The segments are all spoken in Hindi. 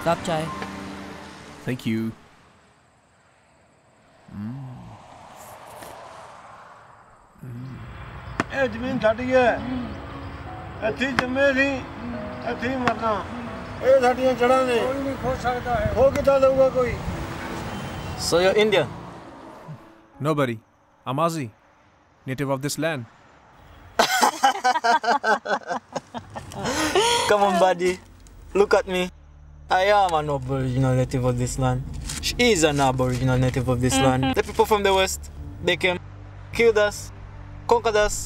साहब चाय। Thank you. ਇਹ ਜ਼ਮੀਨ ਸਾਡੀ ਹੈ, ਇੱਥੇ ਜੰਮੇ ਸੀ, ਇੱਥੇ ਮਰਨਾ। ਇਹ ਸਾਡੀਆਂ ਜੜ੍ਹਾਂ ਨੇ, ਕੋਈ ਨਹੀਂ ਖੋ ਸਕਦਾ ਹੈ। ਖੋ ਕਿੱਦਾਂ ਲਊਗਾ ਕੋਈ? So you're Indian? No, buddy. I'm Aussie, native of this land. Come on, buddy. Look at me. I am an aboriginal native of this land. She is an aboriginal native of this land. The people from the West, they came, killed us, conquered us,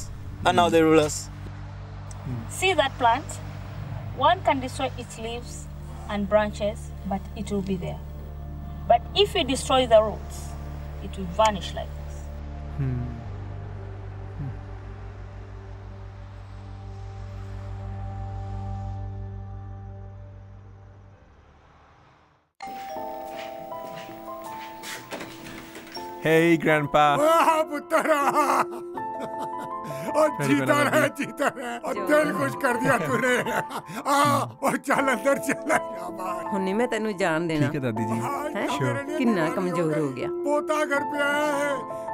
and now they rule us. See that plant? One can destroy its leaves and branches, but it will be there. But if we destroy the roots, it will vanish like this. Hey, Grandpa. वाह पुत्र, और जीता रहे, जीता रहे, और दिल खुश कर दिया तूने। और चल अंदर चला शाबाश। हुन्नी मैं तेनू जान देना। ठीक है दादी जी। हैं? किन्ना कमजोर हो गया। पोता घर पे आया है,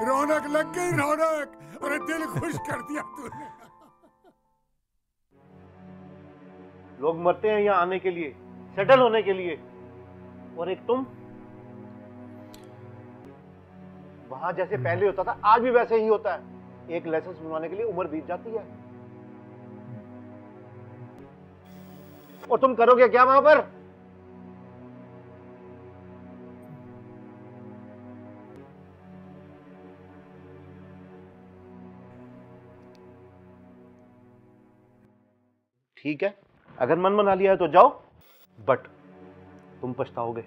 रौनक लग गई रौनक, अरे दिल खुश कर दिया तूने। लोग मरते हैं यहाँ आने के लिए, सेटल होने के लिए, और एक तुम वहां जैसे पहले होता था आज भी वैसे ही होता है। एक लाइसेंस बनवाने के लिए उम्र बीत जाती है, और तुम करोगे क्या वहां पर? ठीक है, अगर मन बना लिया है तो जाओ, बट तुम पछताओगे।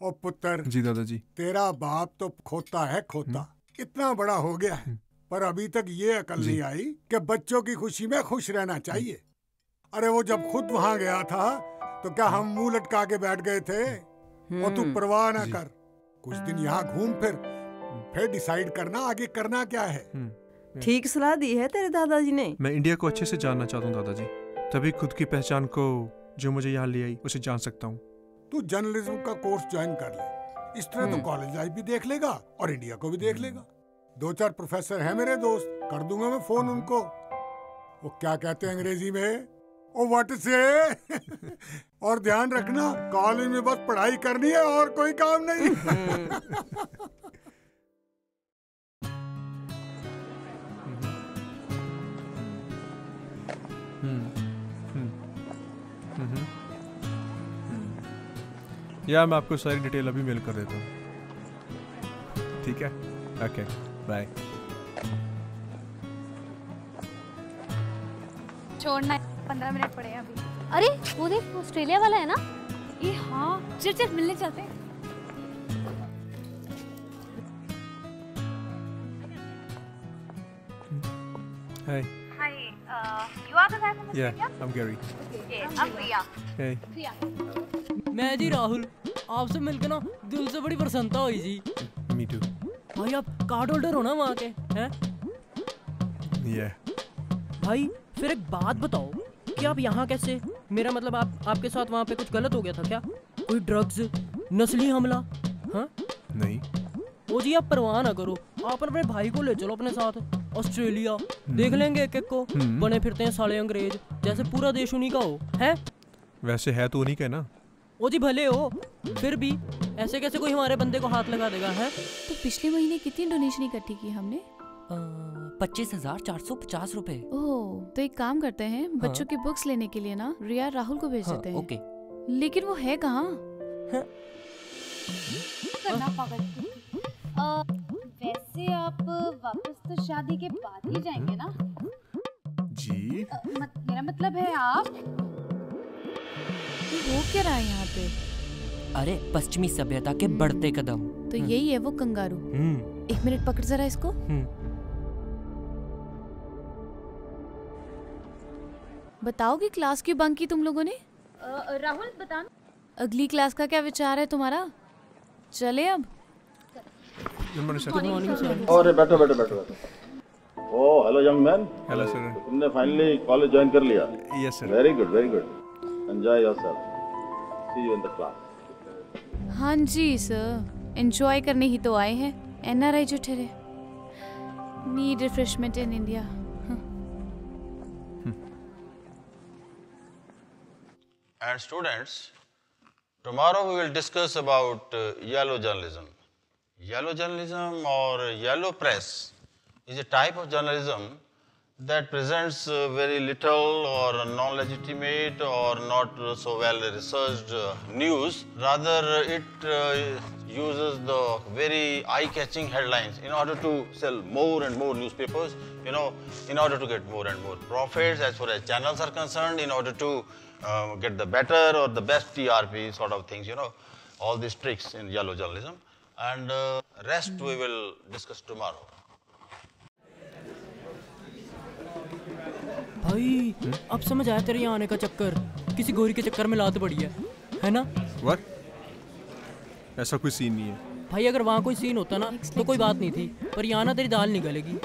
ओ पुत्र जी दादाजी, तेरा बाप तो खोता है, खोता इतना बड़ा हो गया है, पर अभी तक ये अकल नहीं आई कि बच्चों की खुशी में खुश रहना चाहिए। अरे वो जब खुद वहां गया था तो क्या हम मुंह लटका के बैठ गए थे? वो तू परवाह ना कर, कुछ दिन यहाँ घूम फिर डिसाइड करना आगे करना क्या है। ठीक सलाह दी है तेरे दादाजी ने। मैं इंडिया को अच्छे से जानना चाहता हूँ दादाजी, तभी खुद की पहचान को जो मुझे यहाँ ले आई उसे जान सकता हूँ। तू जर्नलिज्म का कोर्स ज्वाइन कर ले, इस तरह तो कॉलेज लाइफ भी देख लेगा और इंडिया को भी देख लेगा। 2-4 प्रोफेसर हैं मेरे दोस्त, कर दूंगा मैं फोन उनको। वो क्या कहते हैं अंग्रेजी में, ओ व्हाट से। और ध्यान रखना, कॉलेज में बस पढ़ाई करनी है और कोई काम नहीं। या मैं आपको सारी डिटेल अभी मेल कर देता हूँ। ठीक है, ओके, बाय। छोड़ना, 15 मिनट पड़े हैं अभी। अरे वो देख, ऑस्ट्रेलिया वाला है ना? ये हाँ, चल चल मिलने चलते हैं। Hi. Hi, you are the guy from Australia? Yeah, I'm Gary. Okay, I'm Priya. Hey. मैं जी राहुल, आपसे मिलकर ना दिल से बड़ी प्रसन्नता हुई जी। Me too. भाई आप कार्ड होल्डर हो ना वहाँ के, हैं? Yeah. भाई फिर एक बात बताओ कि आप यहाँ कैसे? मेरा मतलब आपके साथ वहाँ पे कुछ गलत हो गया था क्या? कोई ड्रग्स, नस्ली हमला? हाँ? नहीं। ओ जी आप परवाह ना करो, आप अपने भाई को ले चलो अपने साथ ऑस्ट्रेलिया, देख लेंगे एक एक को। बने फिरते हैं साले अंग्रेज, जैसे पूरा देश उन्हीं का हो, हैं? वैसे है तो उन्हीं का ना। ओ जी भले हो, फिर भी ऐसे कैसे कोई हमारे बंदे को हाथ लगा देगा, है? तो पिछले महीने कितनी डोनेशन इकट्ठी की हमने? 25,450 रुपए। ओह, तो एक काम करते हैं, बच्चों की बुक्स लेने के लिए ना रिया राहुल को भेज देते हैं। ओके। लेकिन वो है कहाँ? वैसे आप वापस तो शादी के बाद ही जाएंगे ना? जी। मेरा मतलब है आप। वो क्या रहा है यहाँ पे? अरे पश्चिमी सभ्यता के बढ़ते कदम। तो यही है वो कंगारू। 1 मिनट पकड़ जरा इसको। बताओगे क्लास की बंक की तुम लोगों ने? राहुल बता। अगली क्लास का क्या विचार है तुम्हारा? चले अब। अरे बैठो बैठो बैठो बैठो। Oh hello young man. Hello sir. तुमने फाइनली कॉलेज ज्वाइन कर लिया? Yes sir. Very good very good. Enjoy yourself. See you in the class. हाँ जी सर, एंजॉय करने ही तो आए हैं। NRI जो ठहरे। Need refreshment in India. And students, tomorrow we will discuss about yellow journalism. Yellow journalism or yellow press is a type of journalism that presents very little or non-legitimate or not so well researched news. Rather, it uses the very eye-catching headlines in order to sell more and more newspapers, in order to get more and more profits as far as channels are concerned, in order to get the better or the best TRP sort of things, all these tricks in yellow journalism. And rest we will discuss tomorrow. भाई अब समझ आया तेरे यहाँ आने का चक्कर, किसी गोरी के चक्कर में लात पड़ी है ना? What? ऐसा कोई सीन नहीं है भाई। अगर वहाँ कोई सीन होता ना तो कोई बात नहीं थी, पर यहाँ ना तेरी दाल निकलेगी।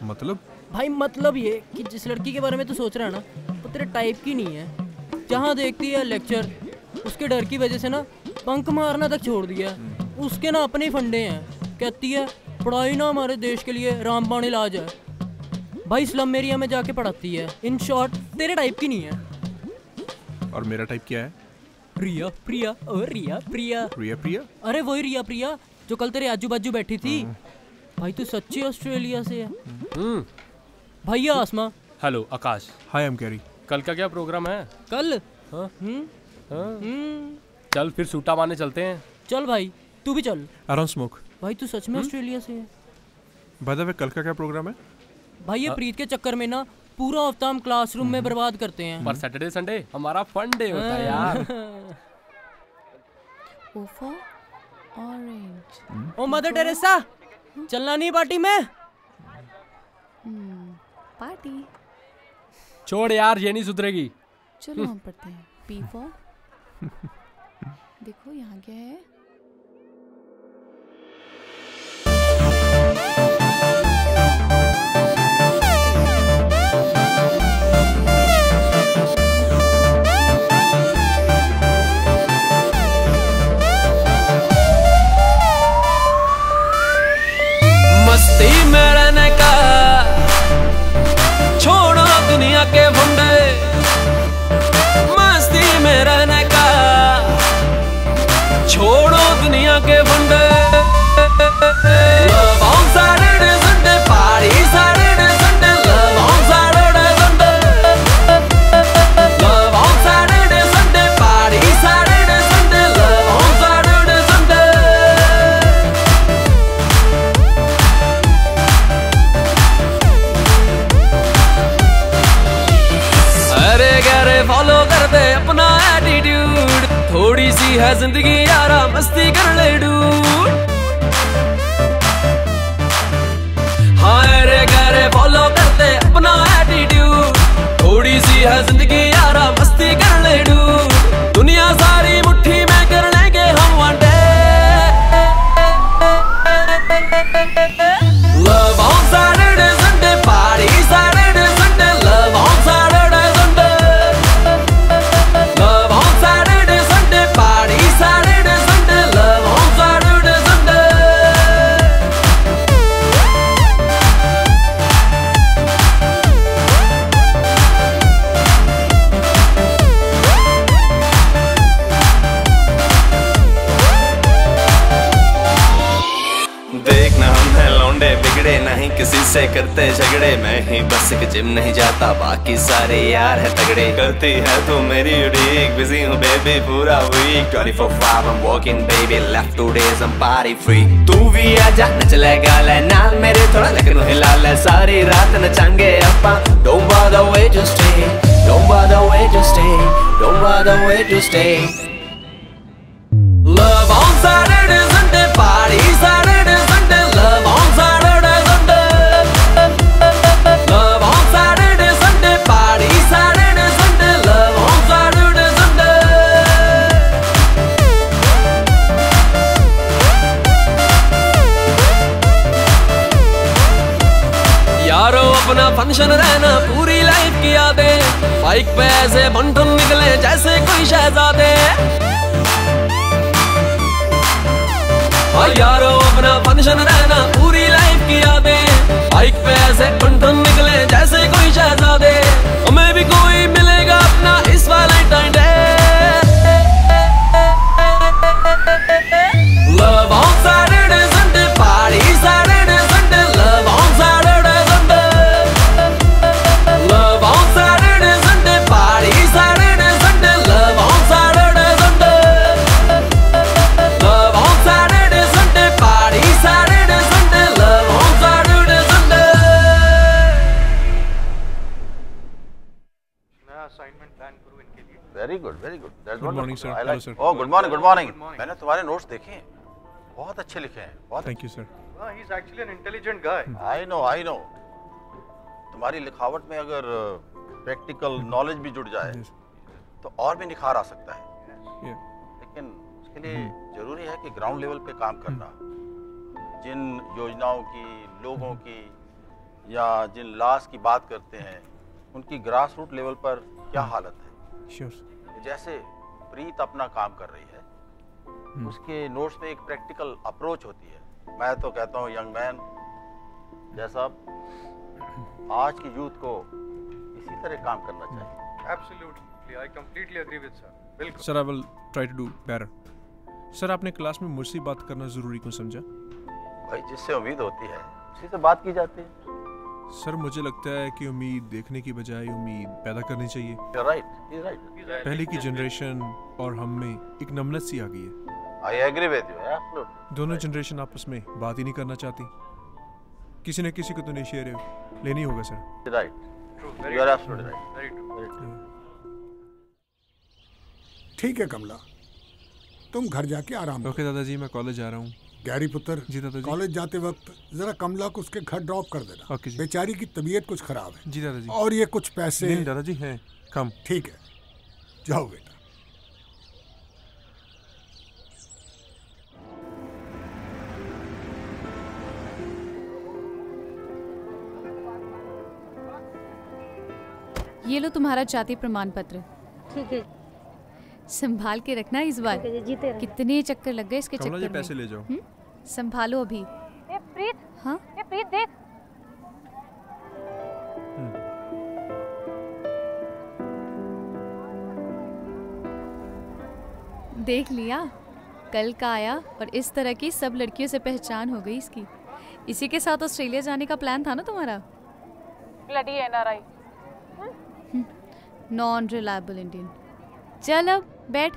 मतलब? भाई मतलब ये कि जिस लड़की के बारे में तू सोच रहा है ना, वो तेरे टाइप की नहीं है। जहाँ देखती है लेक्चर, उसके डर की वजह से ना बंक मारना तक छोड़ दिया। उसके ना अपने ही फंडे हैं। कहती है पढ़ाई ना हमारे देश के लिए रामबाण इलाज है। भाई स्लम एरिया में जाके पढ़ाती है। इन शॉर्ट तेरे टाइप की नहीं है। और मेरा टाइप क्या है? रिया प्रिया और रिया प्रिया। रिया प्रिया? अरे वही रिया प्रिया जो कल तेरे आजू बाजू बैठी थी। भाई तू सच्ची ऑस्ट्रेलिया से है? भैया Asma. Hello Akash. Hi I am Carrie. कल का क्या प्रोग्राम है? कल चल फिर सूटा मारने चलते हैं। चल भाई तू भी चल। I don't smoke. भाई तू सच में ऑस्ट्रेलिया से है? बाय द वे कल का क्या प्रोग्राम है? भाई ये प्रीत के चक्कर में ना पूरा हफ्ता हम क्लासरूम में बर्बाद करते हैं। पर सैटरडे संडे हमारा फन डे होता है यार। O for orange. O Mother Teresa, चलना नहीं पार्टी में? पार्टी? छोड़ यार, ये नहीं सुधरेगी। चलो हम पढ़ते हैं। P for देखो यहाँ क्या है? मस्ती में रहने का, छोड़ो दुनिया के फंडे। मस्ती में रहने का, छोड़ो दुनिया के फंडे। Love on Saturday, Sunday, party Saturday, Sunday. Love on Saturday, Sunday. Love on Saturday, Sunday, party Saturday, Sunday. Love on Saturday, Sunday. अरे गहरे फॉलो कर दे अपना एटीट्यूड, थोड़ी सी है जिंदगी यारा मस्ती कर ले डूड। हाँ अरे गहरे फॉलो कर दे अपना एटीट्यूड, थोड़ी सी है जिंदगी यारा मस्ती कर ले डूड। दुनिया सारी मुट्ठी में कर लेंगे हम one day. Love on Saturday, Sunday, party Saturday, Sunday. Love on Saturday, Sunday. Love on Saturday, Sunday, party Saturday, Sunday. Love on Saturday, Sunday. देखना हम है लौंडे बिगड़े नहीं किसी से करते झगड़े। मैं ही बस एक जिम नहीं जाता, बाकी सारे यार है तगड़े। करती है तू मेरी उड़ीक, बिजी हूँ बेबी पूरा week. 24/5 I'm walking baby, left 2 days I'm party free। तू भी आजा नच ले गाले नाल मेरे, थोड़ा लगन हिला ले सारी रात नचांगे अपा। Don't bother wait to stay, don't bother wait to stay, don't bother wait to stay। Love on Saturday, Sunday, party Saturday, Sunday. Love on Saturday, Sunday. Love on Saturday, Sunday, party Saturday, Sunday. Love on Saturday, Sunday. यारो अपना फंक्शन रहना पूरी लाइफ की यादें, बाइक पे ऐसे बंटन निकले जैसे कोई शहजादे। और यारो अपना फंक्शन रहना पूरी लाइफ की यादें। बाइक पे ऐसे बंटन निकले जैसे कोई शहजादे। हमें भी कोई मिलेगा अपना इस Valentine day. Love on Saturday, Sunday, party Saturday, Sunday. Love on Saturday, Sunday. Love on Saturday, Sunday, party Saturday, Sunday. Love on Saturday, Sunday. Love on Saturday, Sunday, party Saturday, Sunday. Love on Saturday, Sunday. नया असाइनमेंट प्लान करूं इनके लिए। Very good, very good. That's good morning sir. Hello sir. Oh, good morning, good morning. मैंने तुम्हारे नोट्स देखे हैं, बहुत अच्छे लिखे हैं। बहुत thank you sir. He is actually an intelligent guy. I know. तुम्हारी लिखावट में अगर प्रैक्टिकल नॉलेज भी जुड़ जाए तो और भी निखार आ सकता है। लेकिन उसके लिए जरूरी है कि ग्राउंड लेवल पे काम करना। जिन योजनाओं की, लोगों की या जिन लॉस की बात करते हैं उनकी ग्रास रूट लेवल पर क्या हालत है। श्योर। जैसे प्रीत अपना काम कर रही है, उसके नोट्स में एक प्रैक्टिकल अप्रोच होती है। मैं तो कहता हूँ यंग मैन जैसा आज की यूथ को इसी तरह काम करना चाहिए। Absolutely, I completely agree with sir. बिल्कुल sir, I will try to do better. Sir, आपने क्लास में मुझसे बात करना जरूरी क्यों समझा? भाई, जिससे उम्मीद होती है उसी से बात की जाती है। सर, मुझे लगता है कि उम्मीद देखने की बजाय उम्मीद पैदा करनी चाहिए। राइट। पहले की जनरेशन और हम में एक नमनत सी आ गई है। I agree with you, absolutely. दोनों जनरेशन आपस में बात ही नहीं करना चाहती। किसी न किसी को तो इनिशिएटिव लेनी होगा sir. Right, you are absolutely right. Very true. ठीक है कमला, तुम घर जाके आराम ओके दादाजी, मैं कॉलेज जा रहा हूँ। गैरी पुत्र, जी दादाजी। कॉलेज जाते वक्त जरा कमला को उसके घर ड्रॉप कर देना। ओके जी। बेचारी की तबीयत कुछ खराब है। जी दादाजी। और ये कुछ पैसे। नहीं दादाजी, हैं कम। ठीक है, जाओ बेटा। ये लो तुम्हारा जाति प्रमाण पत्र। ठीक है, संभाल के रखना इस बार। जीते रहो। कितने चक्कर लग गए इसके कमला जी, चक्कर में। पैसे ले जाओ। संभालो अभी। ए प्रीत, हाँ ए प्रीत देख। देख लिया, कल का आया और इस तरह की सब लड़कियों से पहचान हो गई इसकी। इसी के साथ ऑस्ट्रेलिया जाने का प्लान था ना तुम्हारा? Bloody NRI. Non reliable Indian. चल अब बैठ।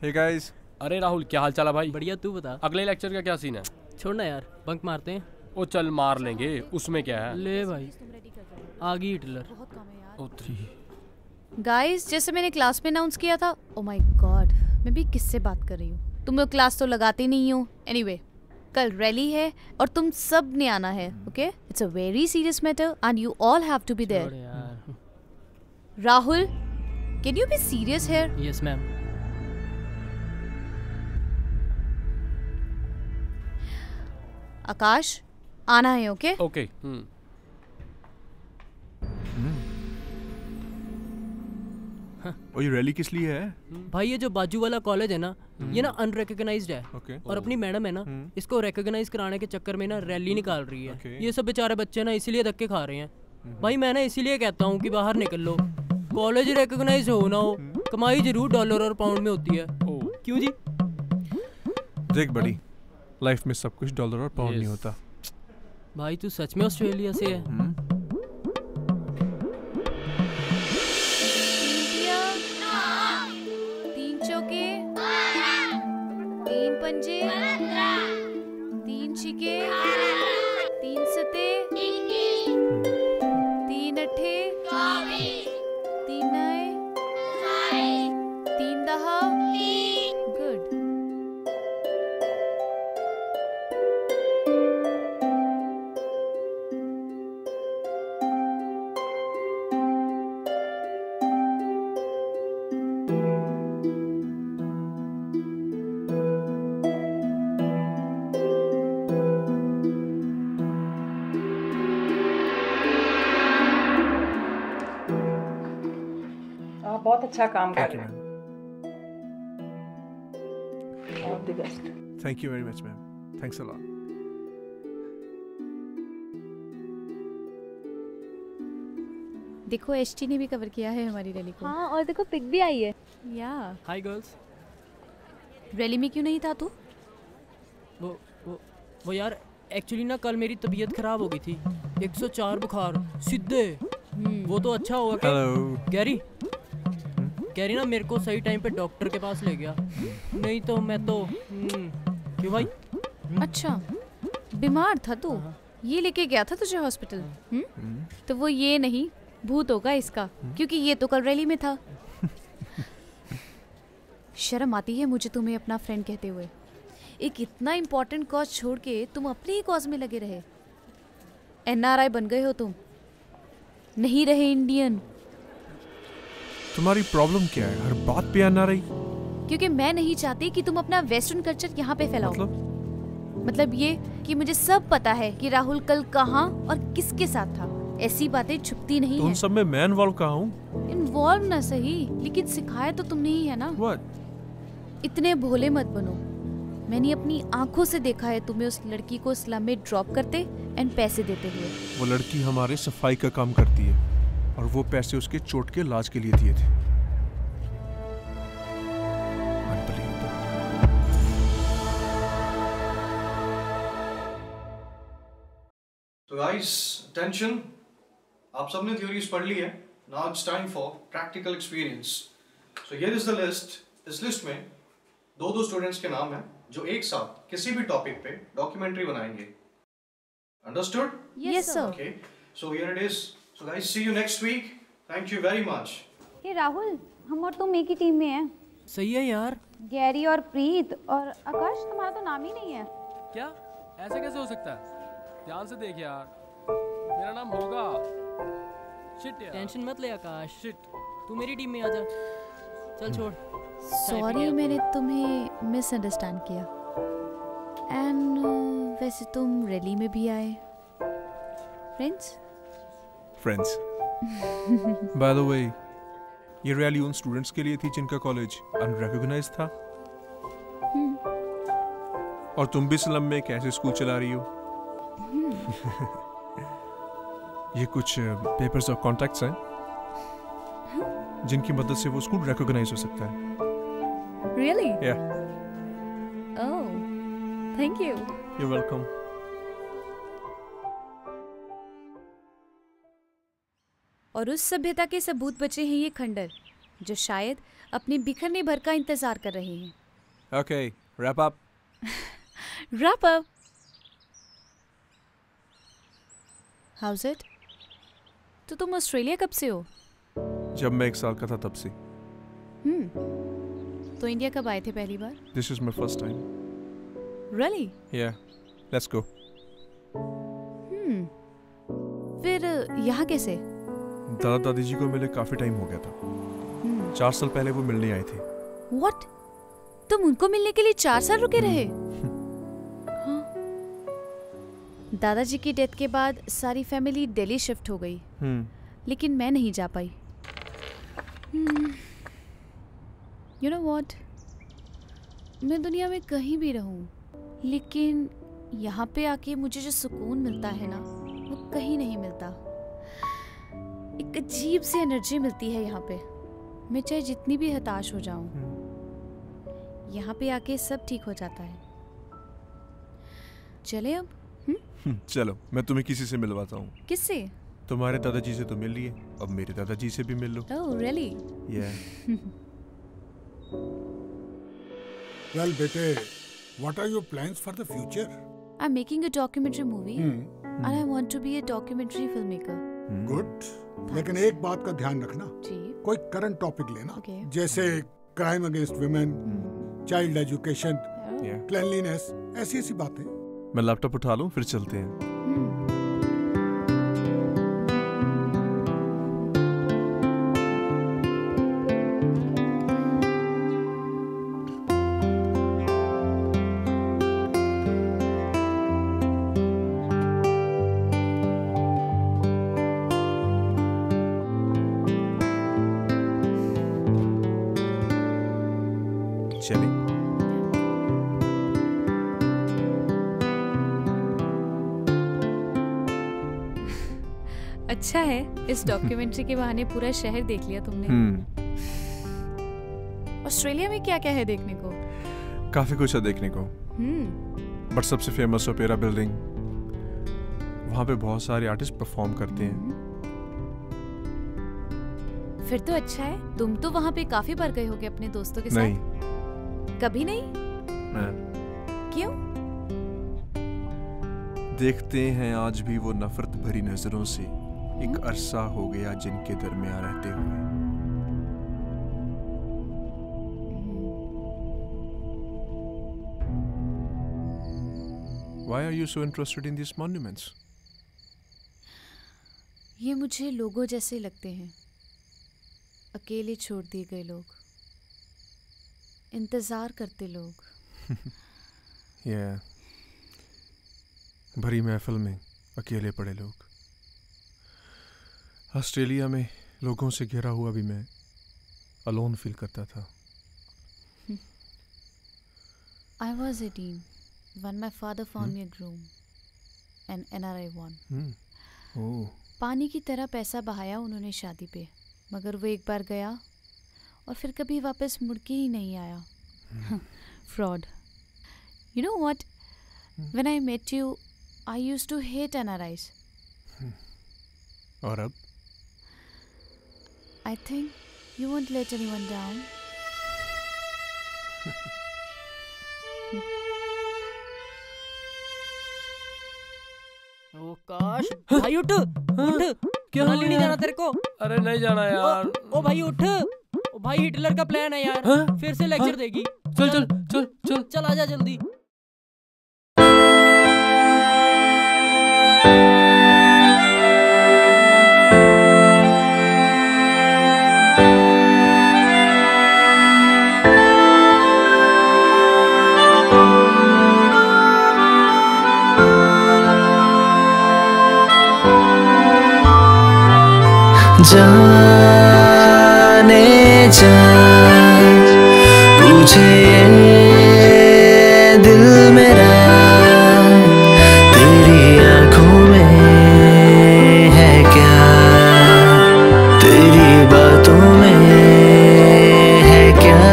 Hey guys. अरे राहुल, क्या हाल चाल है भाई? बढ़िया, तू बता। अगले लेक्चर का क्या सीन है? छोड़ना यार, बंक मारते हैं। ओ चल, मार लेंगे, उसमें क्या है। ले भाई, आगे हिटलर। गाइस, जैसे मैंने क्लास में अनाउंस किया था, ओ माय गॉड, मैं भी किससे बात कर रही हूँ। तुम लोग क्लास तो लगाते नहीं हो। एनीवे, कल रैली है और तुम सब ने आना है। Okay, it's a very serious matter and you all have to be there. Rahul, can you be serious here? Yes ma'am. Akash, आना है। Okay okay. और ये रैली किस लिए है? भाई, ये जो बाजू वाला कॉलेज है ना, ये ना अनरिकॉग्नाइज्ड है। ओके। और अपनी मैडम है ना, इसको रिकॉग्नाइज कराने के चक्कर में ना रैली निकाल रही है। ये सब बेचारे बच्चे ना इसीलिए धक्के खा रहे हैं। भाई, मैं ना इसीलिए कहता हूँ कि बाहर निकल लो। कॉलेज रिकॉग्नाइज हो ना हो, कमाई जरूर डॉलर और पाउंड में होती है। क्यों जी? देख बड़ी, लाइफ में सब कुछ डॉलर और पाउंड नहीं होता। भाई, तू सच में ऑस्ट्रेलिया से है? चौके, 3 पंजे, 3 छिके, 3 सते, 3 अट्ठे, 3 नए, 3 दहा। गुड। बहुत अच्छा काम कर Thank you, रहे ma'am. हैं। All the best. Thank you very much, ma'am. Thanks a lot. देखो एचटी ने भी कवर किया है हमारी रैली को। हाँ और देखो पिक भी आई है। या हाय गर्ल्स। रैली में क्यों नहीं था तू? वो यार एक्चुअली ना कल मेरी तबीयत खराब हो गई थी, 104 बुखार सीधे। वो तो अच्छा हुआ कि गैरी ना मेरे को सही टाइम पे डॉक्टर के पास ले गया, नहीं तो मैं तो क्यों भाई? अच्छा बीमार था तू, ये लेके गया था तुझे हॉस्पिटल? तो वो ये नहीं भूत होगा इसका, क्योंकि ये तो कल रैली में था। शर्म आती है मुझे तुम्हें अपना फ्रेंड कहते हुए। एक इतना इम्पोर्टेंट कॉज छोड़ के तुम अपने ही कॉज में लगे रहे। एनआरआई बन गए हो तुम, नहीं रहे इंडियन। तुम्हारी प्रॉब्लम क्या है? हर बात पे एनआरआई? क्योंकि मैं नहीं चाहती कि तुम अपना वेस्टर्न कल्चर यहाँ पे फैलाओ। मतलब ये कि मुझे सब पता है कि राहुल कल कहाँ और किसके साथ था। ऐसी बातें छुपती नहीं तो उन है। सब में मैं इन्वॉल्व कहाँ हूँ? इन्वॉल्व ना सही, लेकिन सिखाया तो तुमने ही है ना। What? इतने भोले मत बनो। मैंने अपनी आंखों से देखा है तुम्हें उस लड़की को स्लम में ड्रॉप करते एंड पैसे देते हुए। वो लड़की हमारे सफाई का काम करती है और वो पैसे उसके चोट के इलाज के लिए दिए थे। So guys, attention. आप सबने theories पढ़ ली है. Now it's time for practical experience. So here is the list. इस लिस्ट में दो स्टूडेंट्स के नाम हैं जो एक साथ किसी भी टॉपिक पे डॉक्यूमेंट्री बनाएंगे. Understood? Yes sir. Okay. So here it is. So guys, see you next week. Thank you very much. ये राहुल, हम और तुम एक ही टीम में हैं। सही है यार। गैरी और प्रीत और आकाश, तुम्हारा तो नाम ही नहीं है। क्या? ऐसा कैसे हो सकता है? ध्यान से देख यार, मेरा नाम होगा। शिट यार। टेंशन मत ले आकाश। शिट, तू मेरी टीम में आ जा। चल छोड़। सॉरी मैंने तुम्हें मिसअंडरस्टैंड किया। एंड वैसे तुम रैली में भी आए। फ्रेंड्स बाय द वे, ये रैली उन स्टूडेंट्स के लिए थी जिनका कॉलेज अनरिकॉग्नाइज्ड था। और तुम भी स्लम में कैसे स्कूल चला रही हो? ये कुछ पेपर्स और कॉन्टैक्ट्स हैं जिनकी मदद से वो स्कूल रिकॉग्नाइज हो सकता है। Really? Yeah. Oh, thank you. You're welcome. और उस सभ्यता के सबूत बचे हैं ये खंडर, जो शायद अपने बिखरने भर का इंतजार कर रहे हैं। Okay, wrap up. Wrap up. How's it? तो तुम ऑस्ट्रेलिया कब से हो? जब मैं 1 साल का था तब से। तो इंडिया कब आए थे पहली बार? This is my first time. Really? Yeah. Let's go. फिर यहाँ कैसे? दादा दादी जी को मिले काफी टाइम हो गया था। 4 साल पहले वो मिलने आए थे। What? तुम उनको मिलने के लिए 4 साल रुके रहे? हाँ। दादाजी की डेथ के बाद सारी फैमिली दिल्ली शिफ्ट हो गई। लेकिन मैं नहीं जा पाई। You know what? मैं दुनिया में कहीं भी रहूं, लेकिन यहाँ पे आके मुझे जो सुकून मिलता है ना, वो कहीं नहीं मिलता। एक अजीब सी एनर्जी मिलती है यहाँ पे। मैं चाहे जितनी भी हताश हो जाऊं, यहाँ पे आके सब ठीक हो जाता है। चले अब? चलो, मैं तुम्हें किसी से मिलवाता हूँ। किससे? तुम्हारे दादाजी से तो मिल लिए, अब मेरे दादाजी से भी मिल लो। Oh, really? Yeah. Well, bete, what are your plans for the future? I'm making a documentary movie, and I want to be a documentary filmmaker. Good. लेकिन एक बात का ध्यान रखना, कोई करंट टॉपिक लेना, जैसे crime against women, child education, cleanliness, ऐसी बातें। मैं लैपटॉप उठा लूं, फिर चलते हैं। चले। अच्छा है, इस डॉक्यूमेंट्री के बहाने पूरा शहर देख लिया तुमने। ऑस्ट्रेलिया में क्या क्या है देखने को? काफी कुछ है देखने को, बट सबसे फेमस ओपेरा बिल्डिंग, वहाँ पे बहुत सारे आर्टिस्ट परफॉर्म करते हैं। फिर तो अच्छा है, तुम तो वहाँ पे काफी बार गए होगे अपने दोस्तों के साथ। नहीं, कभी नहीं? क्यों? देखते हैं आज भी वो नफरत भरी नजरों से, एक अरसा हो गया जिनके दरमियान रहते हुए। Why are you so interested in these monuments? ये मुझे लोगों जैसे लगते हैं, अकेले छोड़ दिए गए लोग, इंतजार करते लोग। भरी महफिल में अकेले पड़े लोग। ऑस्ट्रेलिया में लोगों से घिरा हुआ भी मैं अलोन फील करता था। I was 18 when my father found me a groom, an NRI one. पानी की तरह पैसा बहाया उन्होंने शादी पे, मगर वो एक बार गया और फिर कभी वापस मुड़ के ही नहीं आया। Fraud. You know what? When I met you, I used to hate NRIs. और अब? I think you won't let anyone down. ओ काश, भाई उठ उठ, क्या मनाली नहीं जाना तेरे को? अरे नहीं जाना यार। ओ भाई उठ, ओ भाई हिटलर का प्लान है यार, फिर से लेक्चर देगी। चल चल चल चल चल आजा जल्दी। जाने जा पूछे ये दिल मेरा, तेरी आंखों में है क्या, तेरी बातों में है क्या।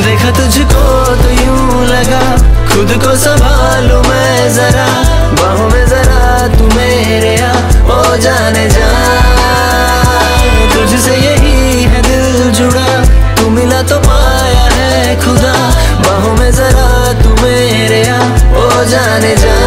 देखा तुझको तो यूं लगा खुद को संभालूं मैं जरा, बाहों में जरा तू मेरे आ ओ जाने जा। तुझसे यही है दिल जुड़ा, तू मिला तो पाया है खुदा, बाहों में जरा तू मेरे आ ओ जाने जा।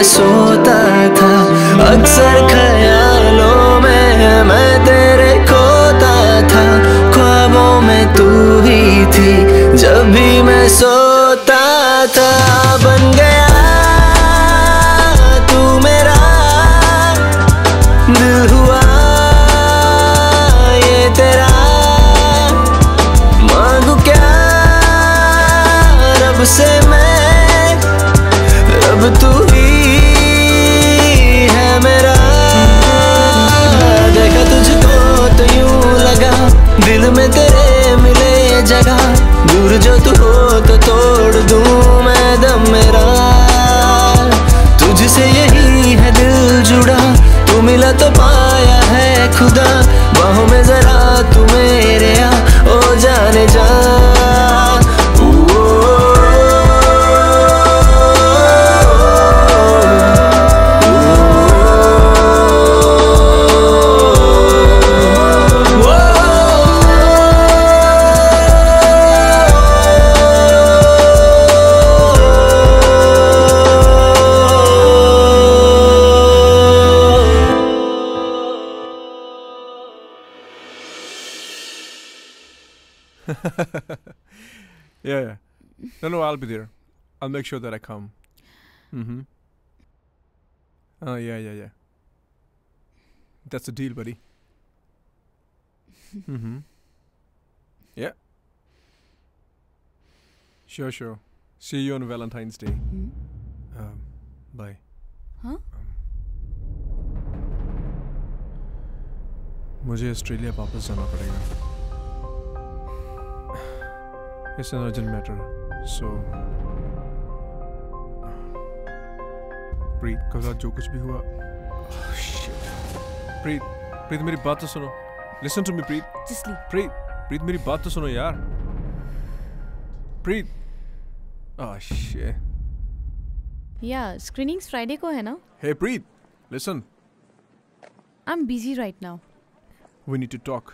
सोता था अक्सर ख्यालों में मैं तेरे खोता था, ख्वाबों में तू ही थी जब भी मैं सोता था। बन गया तू मेरा दिल हुआ ये तेरा, मांगू क्या रब से मैं, रब तू ही है मेरा। देखा तुझको तो यूं लगा दिल में तेरे मिले जगह, दूर जो तू हो तो तोड़ दूं मैं दम मेरा। तुझसे यही है दिल जुड़ा, तू मिला तो पाया है खुदा, बाहों में जरा तू मेरे आ ओ जाने जा। Yeah. No, I'll be there. I'll make sure that I come. Oh, yeah. That's the deal, buddy. Yeah. Sure. See you on Valentine's Day. Bye. Huh? मुझे ऑस्ट्रेलिया वापस जाना पड़ेगा. It's an urgent matter. So, प्रीत, कल रात जो कुछ भी हुआ. प्रीत मेरी बात तो सुनो. Listen to me, Preet. Just leave. प्रीत मेरी बात तो सुनो यार. प्रीत. Oh shit. Yeah, screenings Friday को है ना? Hey Preet, listen. I'm busy right now. We need to talk.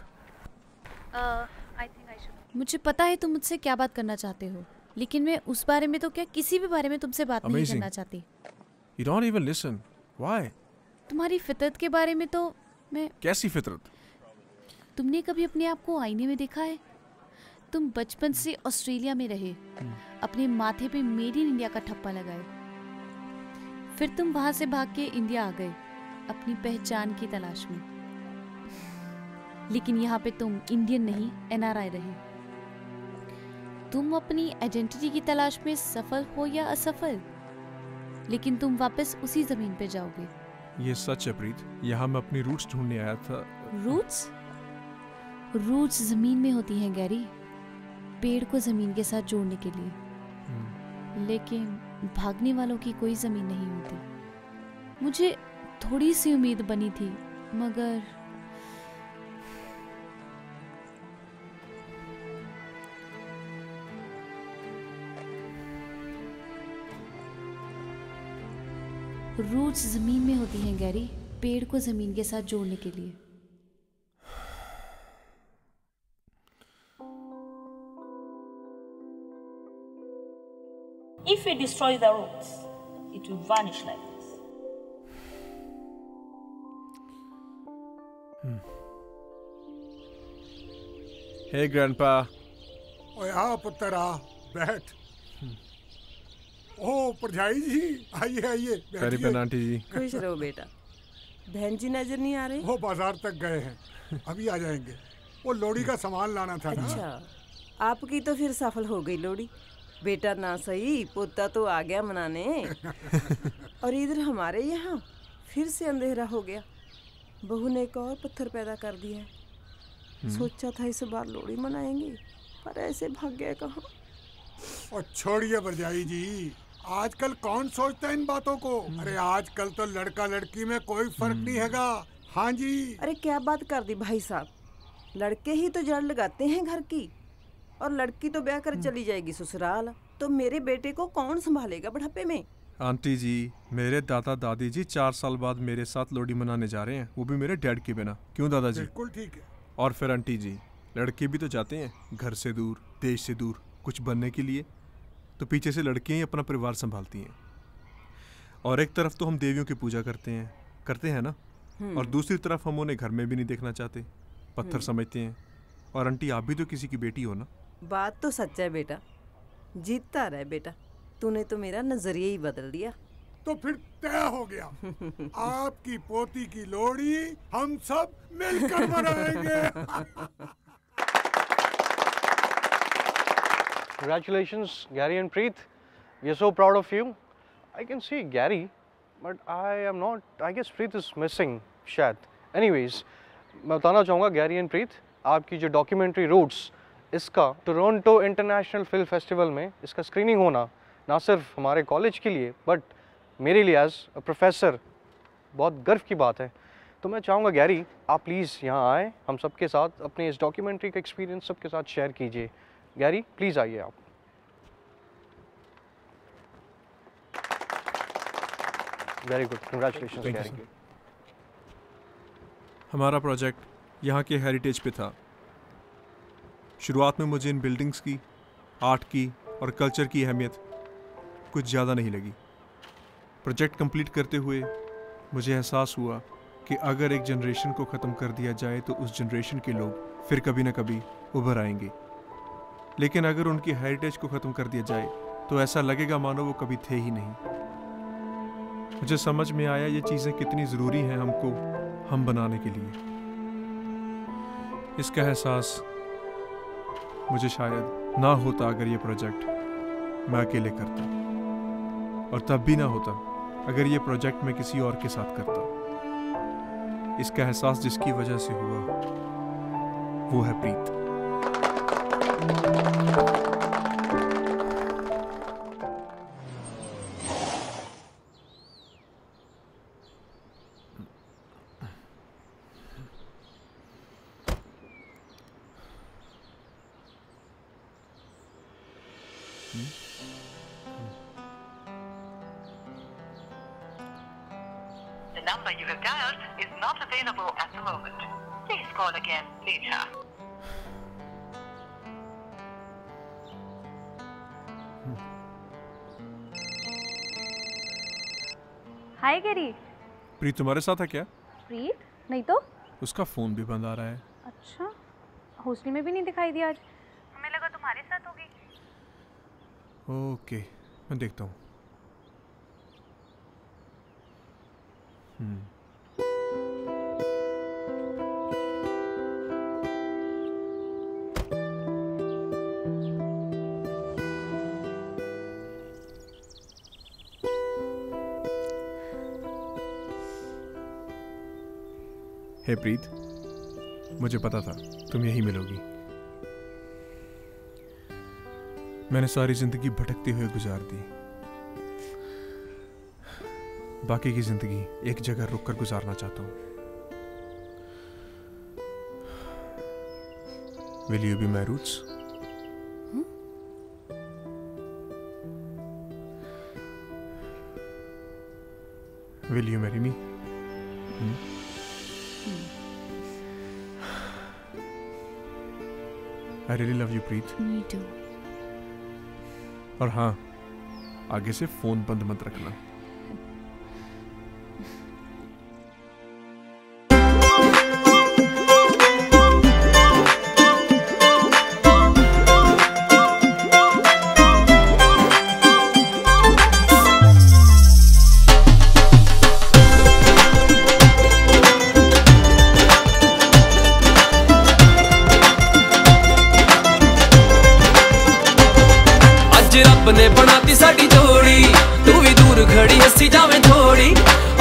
I think I should. मुझे पता है तुम मुझसे क्या बात करना चाहते हो, लेकिन मैं उस बारे में तो क्या किसी भी बारे में तुमसे बात नहीं करना चाहती. You don't even listen. Why? तुम्हारी फितरत के बारे में तो मैं. कैसी फितरत? तुमने कभी अपने आप को आईने में देखा है? तुम बचपन से ऑस्ट्रेलिया में रहे, अपने माथे पे मेड इन इंडिया का ठप्पा लगाए, फिर तुम वहां से भाग के इंडिया आ गए अपनी पहचान की तलाश में. लेकिन यहाँ पे तुम इंडियन नहीं, NRI रहे. तुम अपनी आइडेंटिटी की तलाश में सफल हो या असफल, लेकिन तुम वापस उसी जमीन पे जाओगे. ये सच है प्रीत. यहाँ मैं अपनी रूट्स ढूंढने आया था. रूट्स जमीन में होती हैं गैरी, पेड़ को जमीन के साथ जोड़ने के लिए. लेकिन भागने वालों की कोई जमीन नहीं होती. मुझे थोड़ी सी उम्मीद बनी थी, मगर रूट्स जमीन में होती हैं गैरी, पेड़ को जमीन के साथ जोड़ने के लिए. If we destroy the roots, it will vanish like this. Hey grandpa. ओए आ पुत्र आ, बैठ. ओ परजाई जी, आइए. बैठिए आंटी जी. खुश रहो बेटा. बहन जी नजर नहीं आ रही? वो बाजार तक गए हैं, अभी आ जाएंगे. वो लोड़ी का सामान लाना था ना. अच्छा, आपकी तो फिर सफल हो गई लोड़ी. बेटा ना सही, पोता तो आ गया मनाने. और इधर हमारे यहाँ फिर से अंधेरा हो गया. बहू ने एक और पत्थर पैदा कर दिया है. सोचा था इस बार लोड़ी मनाएंगे, पर ऐसे भाग गए कहाँ. और छोड़िए बरजाई जी, आजकल कौन सोचता है इन बातों को. अरे आजकल तो लड़का लड़की में कोई फर्क नहीं हैगा. हाँ जी. अरे क्या बात कर दी भाई साहब. लड़के ही तो जड़ लगाते हैं घर की, और लड़की तो ब्याह कर चली जाएगी ससुराल. तो मेरे बेटे को कौन संभालेगा बुढ़ापे में. आंटी जी, मेरे दादा दादी जी 4 साल बाद मेरे साथ लोड़ी मनाने जा रहे हैं, वो भी मेरे डैड के बिना. क्यों दादाजी? बिल्कुल ठीक है. और फिर आंटी जी, लड़के भी तो जाते हैं घर से दूर, देश से दूर कुछ बनने के लिए. तो पीछे से लड़कियां ही अपना परिवार संभालती हैं. और एक तरफ तो हम देवियों की पूजा करते हैं ना, और दूसरी तरफ हम उन्हें घर में भी नहीं देखना चाहते, पत्थर समझते हैं. और आंटी, आप भी तो किसी की बेटी हो ना. बात तो सच है बेटा. जीतता रहे बेटा, तूने तो मेरा नजरिया ही बदल दिया. तो फिर तय हो गया. आपकी पोती की लोड़ी हम सब मिलकर मनाएंगे. Congratulations, Gary and Preet. We are so proud of you. I can see Gary, but I am not. I guess Preet is missing. शायद. Anyways, मैं बताना चाहूँगा Gary and Preet, आपकी जो डॉक्यूमेंट्री रूट्स, इसका टोरंटो इंटरनेशनल फिल्म फेस्टिवल में इसका स्क्रीनिंग होना ना सिर्फ हमारे कॉलेज के लिए, बट मेरे लिए एज अ प्रोफेसर बहुत गर्व की बात है. तो मैं चाहूँगा गैरी, आप प्लीज़ यहाँ आए, हम सबके साथ अपने इस डॉक्यूमेंट्री का एक्सपीरियंस सबके साथ शेयर कीजिए. गैरी प्लीज़ आइए आप. Very good, congratulations Gary. हमारा प्रोजेक्ट यहाँ के हेरिटेज पे था. शुरुआत में मुझे इन बिल्डिंग्स की, आर्ट की और कल्चर की अहमियत कुछ ज़्यादा नहीं लगी. प्रोजेक्ट कंप्लीट करते हुए मुझे एहसास हुआ कि अगर एक जनरेशन को ख़त्म कर दिया जाए तो उस जनरेशन के लोग फिर कभी ना कभी उभर आएंगे. लेकिन अगर उनकी हेरिटेज को ख़त्म कर दिया जाए तो ऐसा लगेगा मानो वो कभी थे ही नहीं। मुझे समझ में आया ये चीज़ें कितनी ज़रूरी हैं हमको हम बनाने के लिए। इसका एहसास मुझे शायद ना होता अगर ये प्रोजेक्ट मैं अकेले करता, और तब भी ना होता अगर ये प्रोजेक्ट मैं किसी और के साथ करता। इसका एहसास जिसकी वजह से हुआ वो है प्रीत। The number you have dialed is not available at the moment. Please call again later. हाय गेरी। प्रीत तुम्हारे साथ है क्या? प्रीत? नहीं तो। उसका फोन भी बंद आ रहा है। अच्छा, हॉस्टल में भी नहीं दिखाई दिया आज। हमें लगा तुम्हारे साथ होगी। ओके, मैं देखता हूँ। हे प्रीत, मुझे पता था तुम यहीं मिलोगी। मैंने सारी जिंदगी भटकते हुए गुजार दी। बाकी की जिंदगी एक जगह रुककर गुजारना चाहता हूं। Will you be my roots? Will you marry me? I really love you, Preet. Me too. और हाँ, आगे से फोन बंद मत रखना। रब ने बनाती साडी जोड़ी, तू भी दूर खड़ी हसी जावे थोड़ी।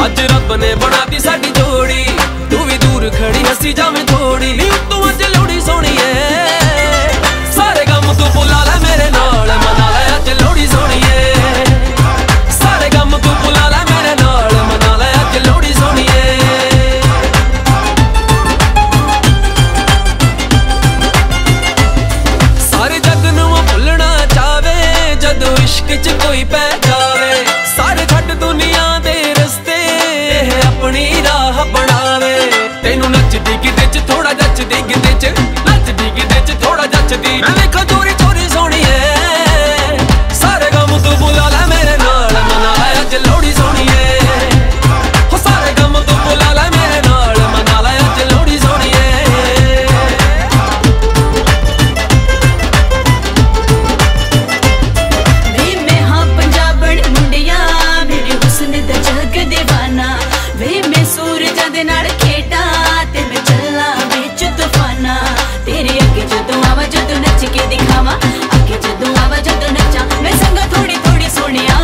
अज रब ने बनाती साडी जोड़ी, तू भी दूर खड़ी हसी जावे थोड़ी। नी तू अज लोड़ी सोनी है, सारे गम तू भुला ले मेरे नाल, मना ले अज लोड़ी सोनी है। सारे गम तू भुला ले मेरे नाल, मना ले अज लोड़ी सोनी है। सारे जग नू भुलना चावे जदों इश्क च कोई पै जावे। सारे छड्ड दुनिया दे रस्ते अपनी राह बनावे। तेनू नचदी गिद्दे च थोड़ा जचदी गिद्दे च, नचदी गिद्दे च थोड़ा जचदी। मैं देखो चोरी चोरी सोनी है, सारे गम तू बुला ले मेरे नाल, मना ले अज लोड़ी सोनी है। हो सारे गम तू बुला ले मेरे नाल, मना ले अज लोड़ी सोनी है। वे मैं सूरज दे नाल खेडा ते मैं चला विच तूफाना। तेरे अगे जदों आवा जदों नच के दिखावा, अगे जदों आवा जदों नचा मैं संगा थोड़ी थोड़ी सोनिया।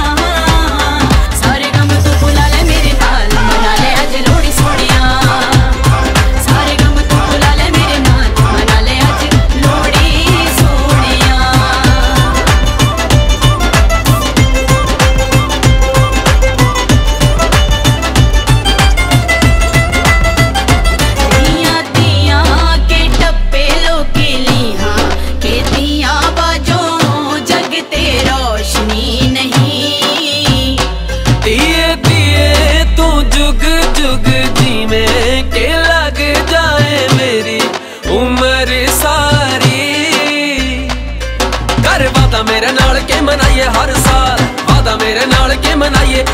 सारे गम तू भुला ले मेरे नाल, मना ले अज लोड़ी सोनिया। सारे गम तू भुला ले मेरे नाल, मना ले अज लोड़ी सोनिया। जुग जुग जी में के लग जाए मेरी उम्र सारी। कर वादा मेरे नाल के मनाइए हर साल, वादा मेरे नाल के मनाइए।